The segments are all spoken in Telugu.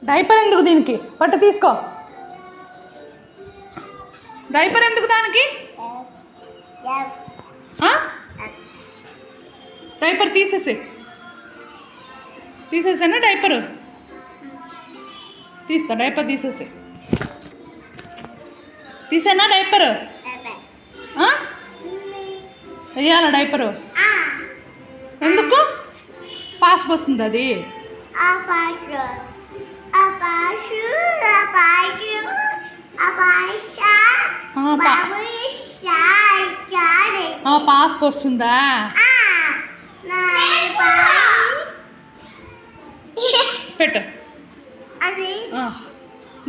డైపర్ ఎందుకు దీనికి? పట్టు తీసుకో. డైపర్ ఎందుకు దానికి? డైపర్ తీసేసేనా డైపర్? తీస్తా. డైపర్ తీసేనా డైపర్? వేయాలా డైపరు? ఎందుకు? పాస్ వస్తుంది అది. పాస్ వస్తుందా? పెట్టు.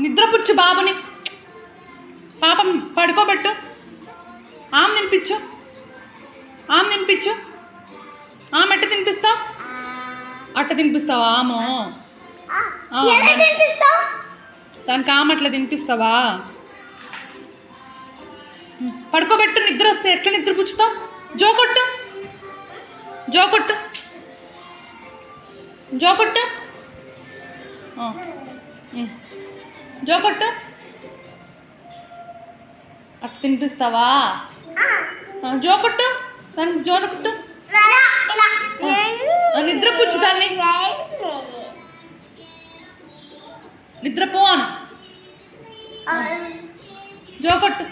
నిద్రపుచ్చు బాబుని. పాపం పడుకోబెట్టు. ఆమె తినిపించు. ఆమె ఎట్ట తినిపిస్తావు? అట్ట తినిపిస్తావా? ఆమె దానికి ఆమె అట్లా తినిపిస్తావా? పడుకోబెట్టు. నిద్ర వస్తే ఎట్లా నిద్ర పుచ్చుతావు? జోకొట్టు. అట్ట తినిపిస్తావా? జోకొట్టు. దానికి జోకొట్టు. నిద్రపుచ్చు దాన్ని. నిద్రపోను. జోకొట్టు.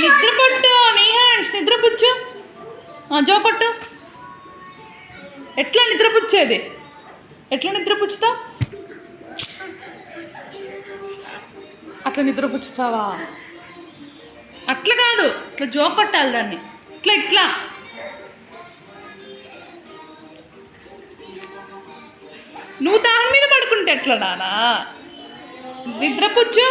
నిద్రపట్టు. నీ హ్యాండ్స్ నిద్రపుచ్చు. జోకొట్టు. ఎట్లా నిద్రపుచ్చేది? ఎట్లా నిద్రపుచ్చుతావు? అట్లా నిద్రపుచ్చుతావా? అట్లా కాదు, ఇట్లా జోకొట్టాలి దాన్ని. ఇట్లా నువ్వు దాని మీద పడుకుంటే ఎట్లా నానా? నిద్రపుచ్చు.